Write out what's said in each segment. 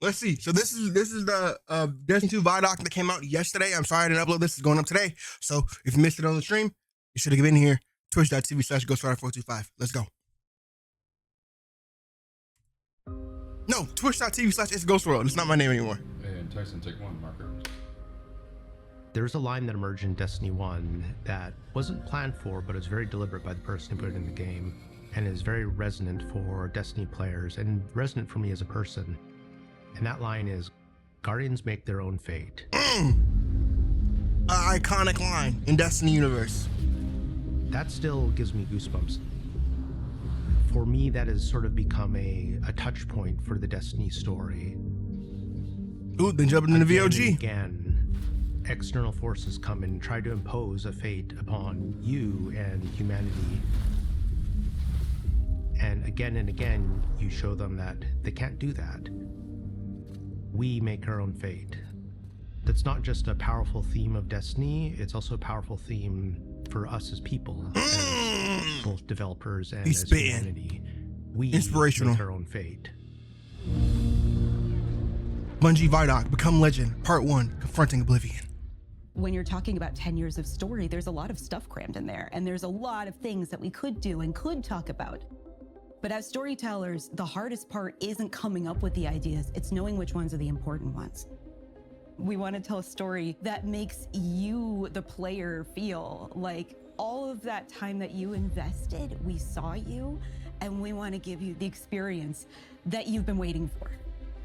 Let's see. So this is the Destiny 2 Vidoc that came out yesterday. I'm sorry I didn't upload this. It's going up today. So if you missed it on the stream, you should have been here. Twitch.tv/GhostRider425. Let's go. No, Twitch.tv/It's Ghost World. It's not my name anymore. And Tyson, take one marker. There's a line that emerged in Destiny 1 that wasn't planned for, but is very deliberate by the person who put it in the game, and is very resonant for Destiny players, and resonant for me as a person. And that line is, Guardians make their own fate. An iconic line in Destiny universe. That still gives me goosebumps. For me, that has sort of become a touch point for the Destiny story. Ooh, then jumping into VOG. Again, external forces come and try to impose a fate upon you and humanity. And again, you show them that they can't do that. We make our own fate. That's not just a powerful theme of Destiny, it's also a powerful theme for us as people, as both developers and as humanity. We inspirational. make our own fate. Bungie Vidoc, Become Legend, Part 1, Confronting Oblivion. When you're talking about 10 years of story, there's a lot of stuff crammed in there, and there's a lot of things that we could do and could talk about. But as storytellers, the hardest part isn't coming up with the ideas, it's knowing which ones are the important ones. We want to tell a story that makes you, the player, feel like all of that time that you invested, we saw you, and we want to give you the experience that you've been waiting for.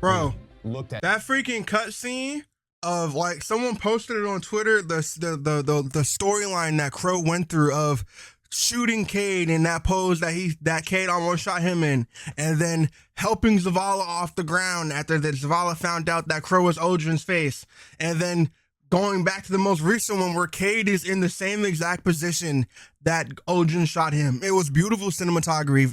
Bro, Looked at that freaking cutscene of, like, someone posted it on Twitter, the storyline that Crow went through of shooting Cade in that pose that Cade almost shot him in, and then helping Zavala off the ground after that Zavala found out that Crow was Odrin's face, and then going back to the most recent one where Cade is in the same exact position that Odrin shot him. It was beautiful cinematography,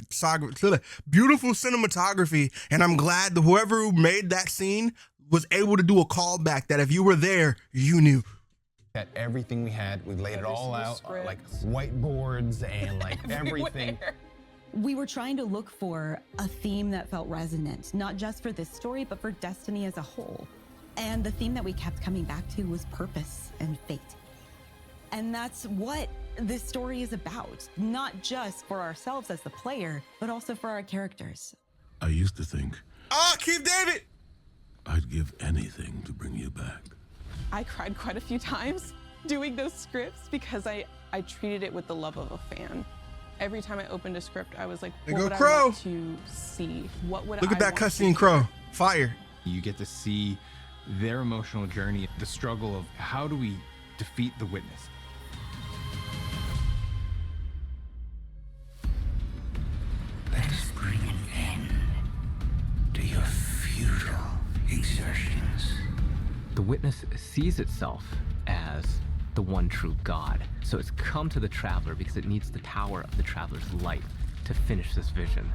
and I'm glad that whoever made that scene was able to do a callback that if you were there, you knew. at everything we had. We laid it all out, like whiteboards and like everything. We were trying to look for a theme that felt resonant, not just for this story, but for Destiny as a whole. And the theme that we kept coming back to was purpose and fate. And that's what this story is about, not just for ourselves as the player, but also for our characters. I used to think Keith David! I'd give anything to bring you back. I cried quite a few times doing those scripts because I treated it with the love of a fan. Every time I opened a script, I was like, what would I want to see? What would Look at that cutscene, Crow. Fire. You get to see their emotional journey, the struggle of how do we defeat the Witness. Let us bring an end to your futile exertions. The Witness sees itself as the one true God. So it's come to the Traveler because it needs the power of the Traveler's light to finish this vision.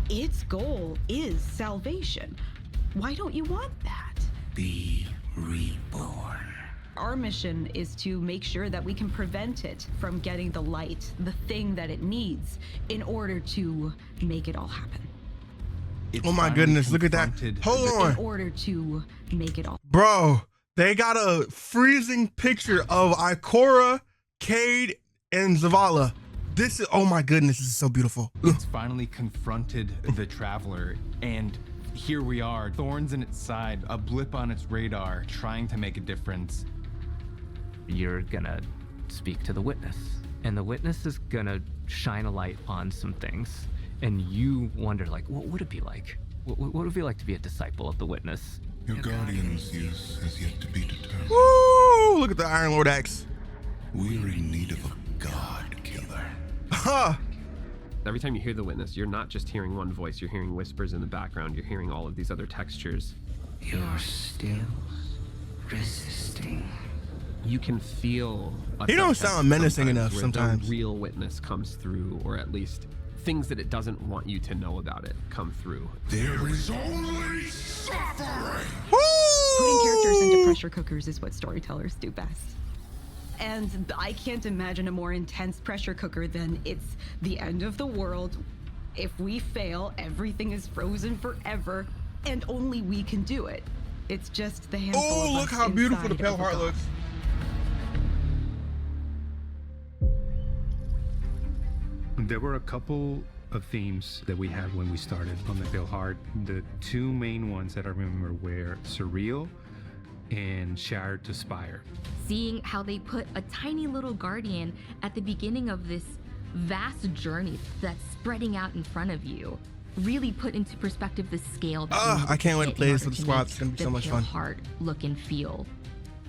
Its goal is salvation. Why don't you want that? Be reborn. Our mission is to make sure that we can prevent it from getting the light, the thing that it needs, in order to make it all happen. Oh my goodness, look at that. Hold on. In order to make it all. Bro, they got a freezing picture of Ikora, Cade, and Zavala. This is, oh my goodness, this is so beautiful. It's finally confronted the Traveler, and here we are, thorns in its side, a blip on its radar, trying to make a difference. You're gonna speak to the Witness, and the Witness is gonna shine a light on some things, and you wonder, like, what would it be like? What would it be like to be a disciple of the Witness? Your Guardian's use has yet to be determined. Woo! Look at the Iron Lord axe. We're in need of a God killer. Huh. Every time you hear the Witness, you're not just hearing one voice, you're hearing whispers in the background, you're hearing all of these other textures. You're still resisting. You can feel He don't sound menacing enough where sometimes. the real Witness comes through, or at least things that it doesn't want you to know about it come through. There is only suffering. Putting characters into pressure cookers is what storytellers do best. And I can't imagine a more intense pressure cooker than it's the end of the world. If we fail, everything is frozen forever. and only we can do it. It's just the handful Oh, of look us how beautiful the inside pale of a heart god. looks. There were a couple of themes that we had when we started on the Pale Heart. The two main ones that I remember were surreal and shattered to spire. Seeing how they put a tiny little guardian at the beginning of this vast journey that's spreading out in front of you really put into perspective the scale that you need I can't wait to hit play in this order with the to squad. make It's gonna be the so much Pale fun. Heart look and feel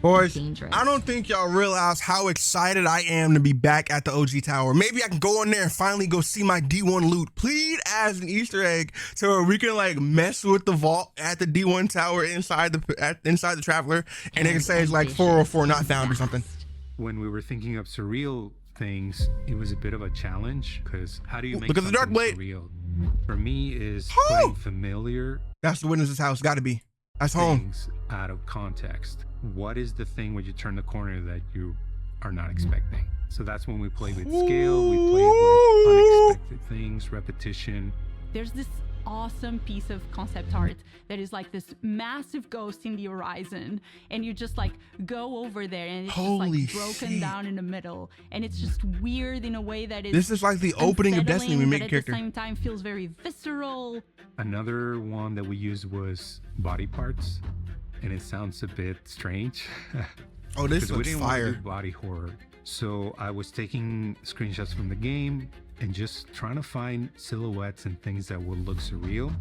Boys, dangerous. I don't think y'all realize how excited I am to be back at the OG Tower. Maybe I can go in there and finally go see my D1 loot. Please add an Easter egg so where we can like mess with the vault at the D1 Tower inside the Traveler, and it can say it's like 404 not found or something. When we were thinking of surreal things, it was a bit of a challenge because how do you make Look at the Dark something Blade. surreal? For me, is putting familiar That's the Witness's house. Got to be. That's home. things out of context. What is the thing when you turn the corner that you are not expecting? So that's when we play with scale, we play with unexpected things, repetition. There's this awesome piece of concept art that is like this massive ghost in the horizon, and you just like go over there and it's Holy just like broken shit. down in the middle, and it's just weird in a way that is This is like the opening of Destiny when we make a but character. at the same time feels very visceral. Another one that we used was body parts, and it sounds a bit strange. Oh, this 'Cause we looks didn't want to fire. do body horror. So I was taking screenshots from the game and just trying to find silhouettes and things that would look surreal.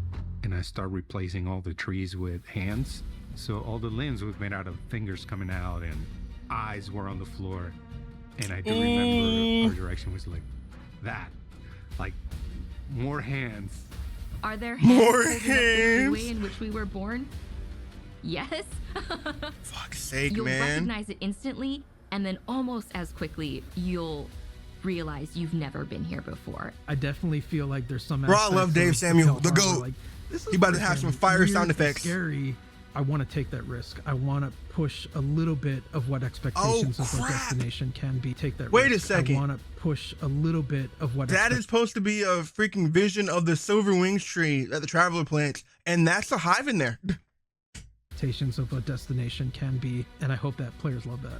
And I started replacing all the trees with hands. So all the limbs were made out of fingers coming out and eyes were on the floor. And I do remember our direction was like that, like more hands. Are there More hands holding up the hands. freeway in which we were born? Yes. Fuck's sake, You'll man. recognize it instantly, and then almost as quickly you'll realize you've never been here before. I definitely feel like there's some. Bro, I love aspects Dave of Samuel, Pale the Heart where, GOAT. like, this is He about to have freaking some fire weird sound and effects. Scary. I want to take that risk. I want to push a little bit of what expectations of what destination can be. Take that Wait a risk. second. I want to push a little bit of what That is supposed to be a freaking vision of the Silver Wings tree that the Traveler plants, and that's a hive in there. expectations of what destination can be, and I hope that players love that.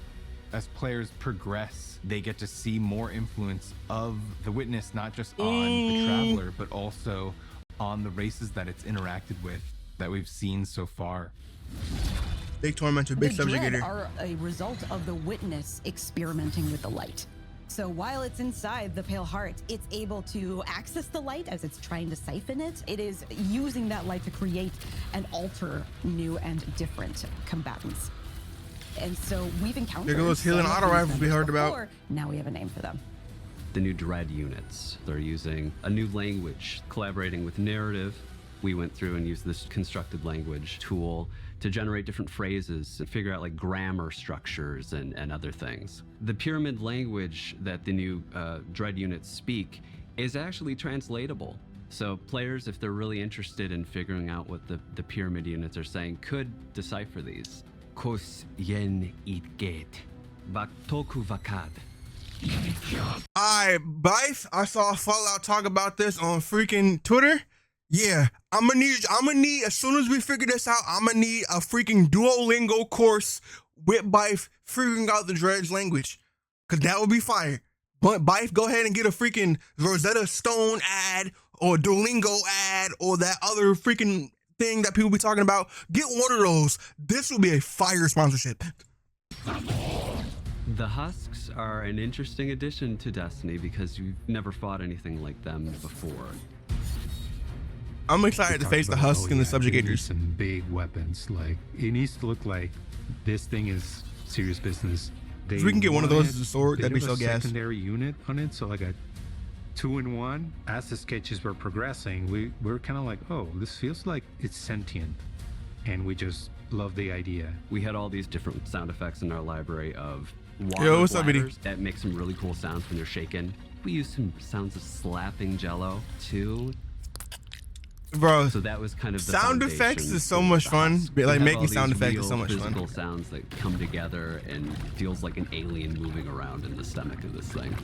As players progress, they get to see more influence of the Witness, not just on the Traveler, but also on the races that it's interacted with that we've seen so far. Big Tormentor, big The Dread Subjugator. are a result of the Witness experimenting with the light. So while it's inside the Pale Heart, it's able to access the light as it's trying to siphon it. It is using that light to create and alter new and different combatants. And so we've encountered There goes healing some of auto these rifles we members heard about. before. Now we have a name for them. The new Dread units. They're using a new language, collaborating with narrative. We went through and used this constructed language tool to generate different phrases and figure out like grammar structures and other things. The pyramid language that the new Dread units speak is actually translatable. So players, if they're really interested in figuring out what the pyramid units are saying, could decipher these. Kos yen itget, vaktoku vakad. Alright, Bife, I saw Fallout talk about this on freaking Twitter. Yeah, I'm gonna need, as soon as we figure this out, I'm gonna need a freaking Duolingo course with Bife figuring out the Dredge language. Cause that would be fire. But Bife, go ahead and get a freaking Rosetta Stone ad or Duolingo ad or that other freaking thing that people be talking about. Get one of those. This will be a fire sponsorship. The Husks are an interesting addition to Destiny because you've never fought anything like them before. I'm excited to face the Husks and the Subjugators. Some big weapons. Like, it needs to look like this thing is serious business. If we can get one of those wanted as a sword, that'd be so a gas. secondary unit on it, so like a 2-in-1. As the sketches were progressing, we were kind of like, oh, this feels like it's sentient, and we just love the idea. We had all these different sound effects in our library of water Yo, what's up, BD? bladders that make some really cool sounds when they're shaken. We used some sounds of slapping jello too. Bro, so that was kind of the sound foundation effects is so for much the fun. Husks. Like, We have making all sound these effects is real so much fun. physical sounds that come together and feels like an alien moving around in the stomach of this thing.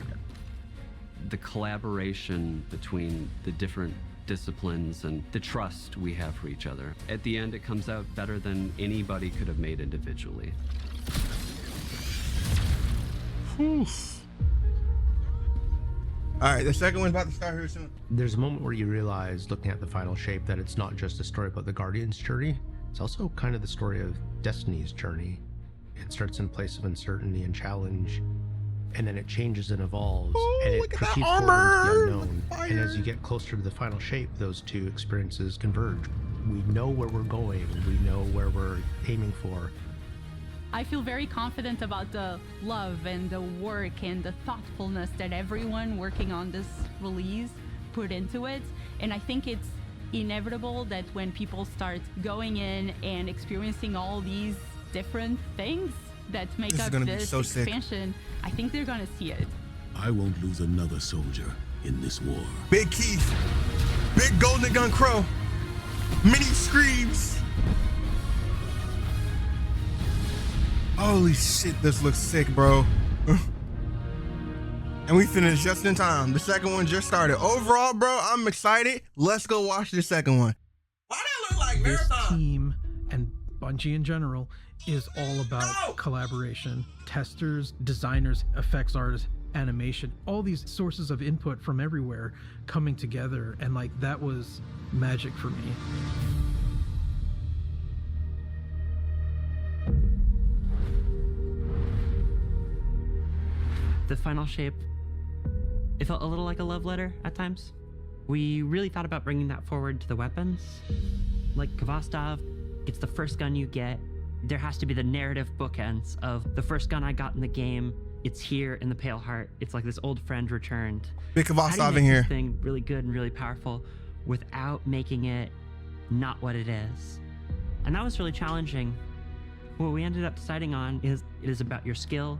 The collaboration between the different disciplines and the trust we have for each other. At the end, it comes out better than anybody could have made individually. All right, the second one's about to start here soon. There's a moment where you realize, looking at the final shape, that it's not just a story about the Guardian's journey. It's also kind of the story of Destiny's journey. It starts in a place of uncertainty and challenge, and then it changes and evolves, and it proceeds forward into the unknown. And as you get closer to the final shape, those two experiences converge. We know where we're going. We know where we're aiming for. I feel very confident about the love and the work and the thoughtfulness that everyone working on this release put into it. And I think it's inevitable that when people start going in and experiencing all these different things that make up this expansion, I think they're gonna see it. I won't lose another soldier in this war. Big Keith, Big Golden Gun Crow, Mini Screams. Holy shit, this looks sick, bro. And we finished just in time. The second one just started. Overall, bro, I'm excited. Let's go watch the second one. Why that look like Marathon? This team and Bungie in general is all about collaboration. Testers, designers, effects artists, animation, all these sources of input from everywhere coming together, and like that was magic for me. The final shape, it felt a little like a love letter at times. We really thought about bringing that forward to the weapons. Like Kvastov, it's the first gun you get. There has to be the narrative bookends of the first gun I got in the game. It's here in the Pale Heart. It's like this old friend returned. Big Kvastov How do in you make here. this thing really good and really powerful without making it not what it is? And that was really challenging. What we ended up deciding on is it is about your skill.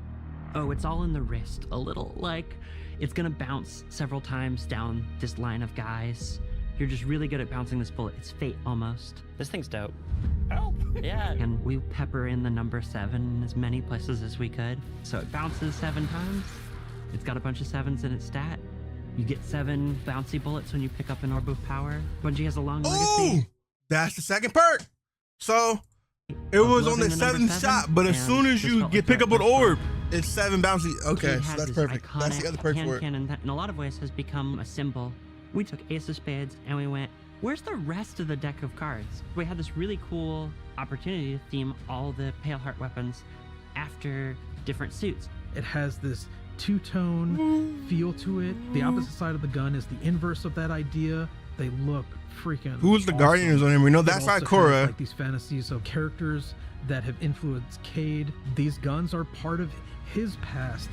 Oh, it's all in the wrist. A little like it's gonna bounce several times down this line of guys. You're just really good at bouncing this bullet. It's fate almost. This thing's dope. Help! Yeah. And we pepper in the number 7 in as many places as we could. So it bounces 7 times. It's got a bunch of 7s in its stat. You get 7 bouncy bullets when you pick up an orb of power. Bungie has a long legacy. That's the second perk. So it was on the 7th shot, but as soon as you pick up an orb, it's 7 bouncy. Okay, so that's perfect. That's the other perk for it. Cannon that in a lot of ways has become a symbol. We took Ace of Spades and we went, where's the rest of the deck of cards? We had this really cool opportunity to theme all the Pale Heart weapons after different suits. It has this two-tone feel to it. The opposite side of the gun is the inverse of that idea. They look freaking Who's the awesome. Guardians on him? We know that's It not also has, Korra. like these fantasies of characters that have influenced Cade. These guns are part of his past.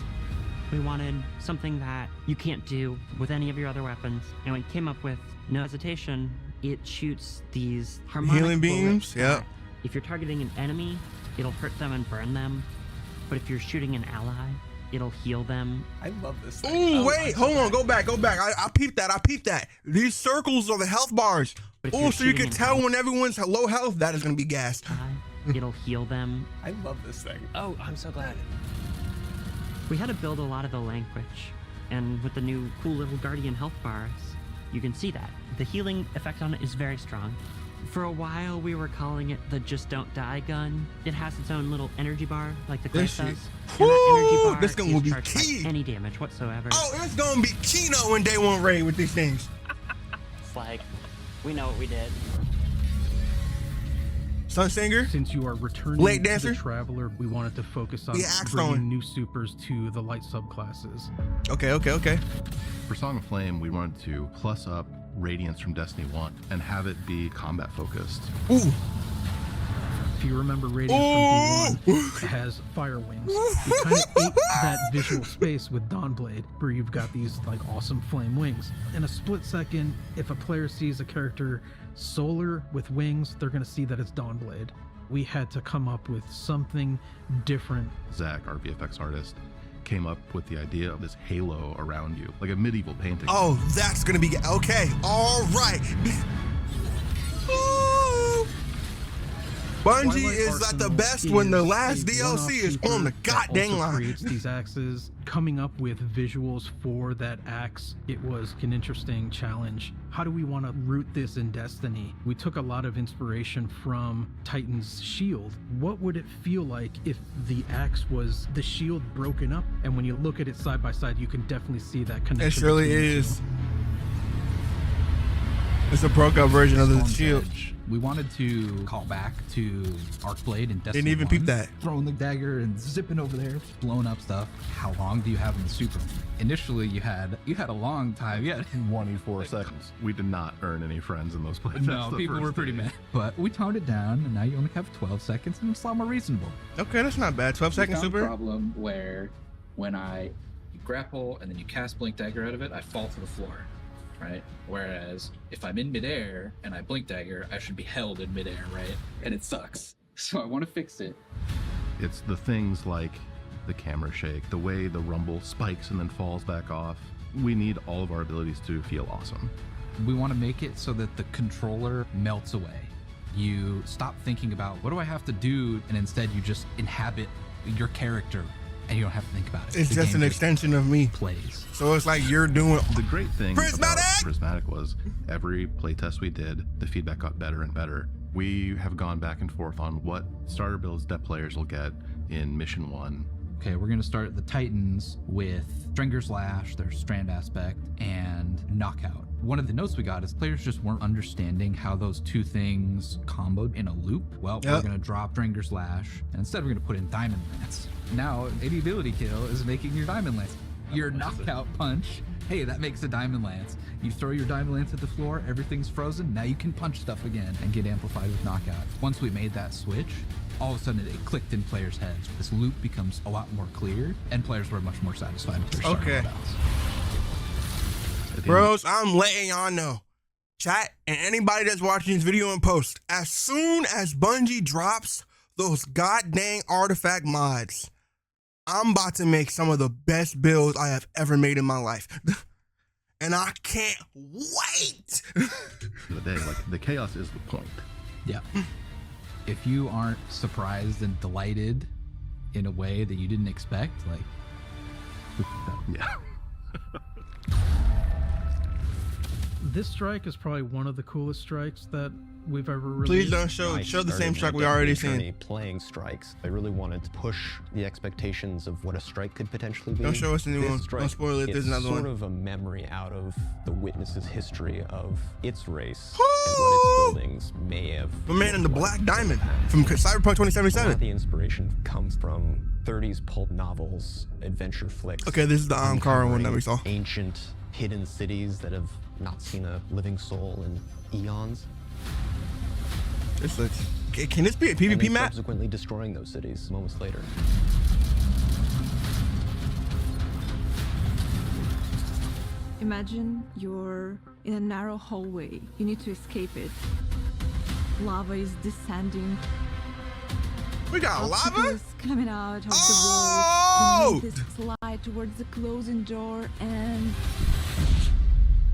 We wanted something that you can't do with any of your other weapons, and we came up with no hesitation. It shoots these harmonic Healing beams, bullets yep. that if you're targeting an enemy, it'll hurt them and burn them. But if you're shooting an ally, it'll heal them. I love this thing. Ooh, wait, hold on, go back. I peeped that. These circles are the health bars. Oh, so you can tell when everyone's low health, that is gonna be gas. It'll heal them. I love this thing. Oh, I'm so glad. We had to build a lot of the language, and with the new cool little Guardian health bars, you can see that. The healing effect on it is very strong. For a while, we were calling it the Just Don't Die gun. It has its own little energy bar, like the class does. And that energy bar this gun is will be charged by key. any damage whatsoever. Oh, it's gonna be Kino in day 1 raid with these things. It's like, we know what we did. Sunsinger? Since you are returning Late to Dancer? the Traveler, we wanted to focus on bringing new supers to the light subclasses. Okay. For Song of Flame, we wanted to plus up Radiance from Destiny 1 and have it be combat focused. Ooh. If you remember Radiance from D1, it has fire wings. We kind of ate that visual space with Dawnblade, where you've got these like awesome flame wings. In a split second, if a player sees a character solar with wings, they're going to see that it's Dawnblade. We had to come up with something different. Zach, our VFX artist, came up with the idea of this halo around you, like a medieval painting. Oh, that's gonna be okay. All right. Ooh. Bungie is at the best when the last DLC is on the goddamn line. Creates these axes. Coming up with visuals for that axe, it was an interesting challenge. How do we want to root this in Destiny? We took a lot of inspiration from Titan's shield. What would it feel like if the axe was the shield broken up? And when you look at it side by side, you can definitely see that connection. It really is. It's a broke up version of the shield. We wanted to call back to Arcblade and Destiny. Didn't even peep that. Throwing the dagger and zipping over there, blowing up stuff. How long do you have in the super? Initially, you had a long time. Yeah, 24 seconds. We did not earn any friends in those places. No, people were pretty mad. But we toned it down, and now you only have 12 seconds, and it's a lot more reasonable. Okay, that's not bad. 12 seconds super. Problem where when I grapple and then you cast Blink Dagger out of it, I fall to the floor. Right? Whereas if I'm in midair and I blink dagger, I should be held in midair, right? And it sucks. So I want to fix it. It's the things like the camera shake, the way the rumble spikes and then falls back off. We need all of our abilities to feel awesome. We want to make it so that the controller melts away. You stop thinking about what do I have to do, and instead you just inhabit your character. And you don't have to think about it. It's just an extension of me. Plays. So it's like you're doing. The great thing about Prismatic was every playtest we did, the feedback got better and better. We have gone back and forth on what starter builds that players will get in Mission 1. Okay, we're going to start the Titans with Stringer's Lash, their strand aspect, and Knockout. One of the notes we got is players just weren't understanding how those two things comboed in a loop. Well, we're going to drop Stringer's Lash, and instead we're going to put in Diamond Lance. Now, any ability kill is making your Diamond Lance. Your Knockout punch, hey, that makes a Diamond Lance. You throw your Diamond Lance at the floor, everything's frozen, now you can punch stuff again and get amplified with Knockout. Once we made that switch, all of a sudden it clicked in players' heads. This loop becomes a lot more clear, and players were much more satisfied with their starting loadouts. Bros, I'm letting y'all know. Chat and anybody that's watching this video in post, as soon as Bungie drops those goddamn artifact mods, I'm about to make some of the best builds I have ever made in my life. And I can't wait. The day, like the chaos is the point. Yeah. If you aren't surprised and delighted in a way that you didn't expect, like, yeah. This strike is probably one of the coolest strikes that we've ever released. Please don't show the same strike we already seen. Playing strikes, I really wanted to push the expectations of what a strike could potentially be. Don't show us anyone. Don't spoil it. There's another one. It's sort of a memory out of the Witness's history of its race and what its buildings may have. The Man in the Black Diamond from Cyberpunk 2077. A lot of the inspiration comes from 30s pulp novels, adventure flicks. Okay, this is the Ankara one that we saw. Ancient, hidden cities that have not seen a living soul in eons. This looks. Can this be a PvP map? Subsequently destroying those cities moments later. Imagine you're in a narrow hallway. You need to escape it. Lava is descending. We got lava coming out of the wall. You make this slide towards the closing door, and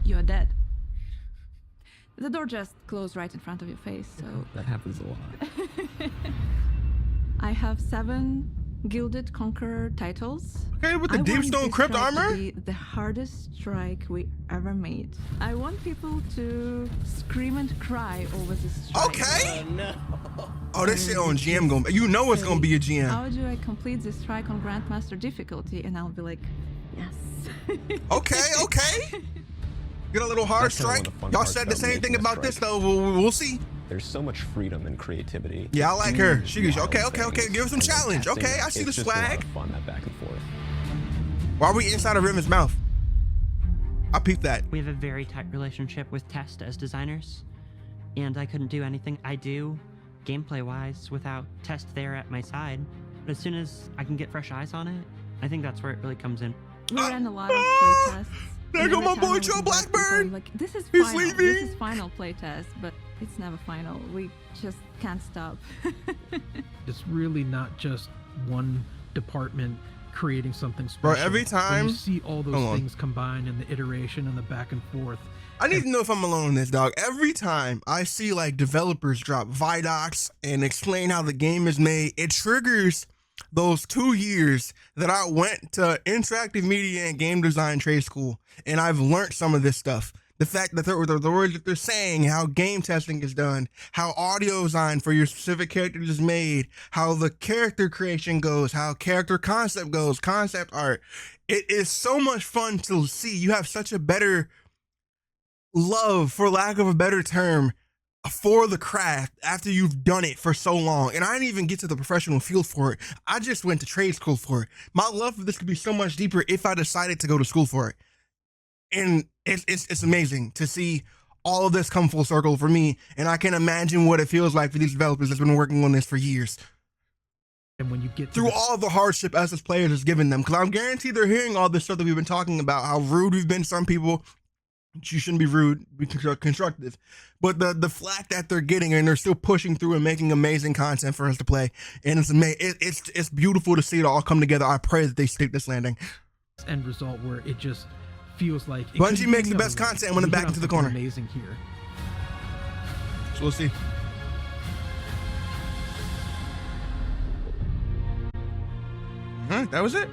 you're dead. The door just closed right in front of your face, so... That happens a lot. I have 7 Gilded Conqueror titles. Okay, with the Deep Stone Crypt armor? To be the hardest strike we ever made. I want people to scream and cry over this strike. Okay! Oh, no. Oh, this shit on GM gonna... You know it's gonna be a GM. How do I complete this strike on Grandmaster difficulty? And I'll be like, yes. Okay. Get a little hard strike. Y'all said the same thing about this though. We'll see. There's so much freedom and creativity. Yeah, I like her. She's okay. Give her some challenge. Okay, I see the swag. Fun, that back and forth. Why are we inside of Riven's mouth? I peeped that. We have a very tight relationship with Test as designers, and I couldn't do anything I do gameplay-wise without Test there at my side. But as soon as I can get fresh eyes on it, I think that's where it really comes in. We ran a lot of playtests. There go my boy Joe Blackburn. Like, this is He's final. leaving. This is final playtest, but it's never final. We just can't stop. It's really not just one department creating something special. Bro, every time when you see all those hold on. things combined and the iteration and the back and forth. I need to know if I'm alone in this, dog. Every time I see like developers drop Vidocs and explain how the game is made, it triggers those 2 years that I went to interactive media and game design trade school, and I've learned some of this stuff. The fact that the words that they're saying, how game testing is done, how audio design for your specific character is made, how the character creation goes, how character concept goes, concept art. It is so much fun to see. You have such a better love, for lack of a better term, for the craft after you've done it for so long. And I didn't even get to the professional field for it. I just went to trade school for it. My love for this could be so much deeper if I decided to go to school for it. And it's amazing to see all of this come full circle for me. And I can imagine what it feels like for these developers that's been working on this for years. And when you get through all the hardship us as players has given them, because I'm guaranteed they're hearing all this stuff that we've been talking about, how rude we've been to some people. You shouldn't be rude, be constructive. But the flack that they're getting, and they're still pushing through and making amazing content for us to play. And it's amazing. It's beautiful to see it all come together. I pray that they stick this landing. End result where it just feels like Bungie makes the best content when they're back into the corner. Amazing here. So we'll see. That was it.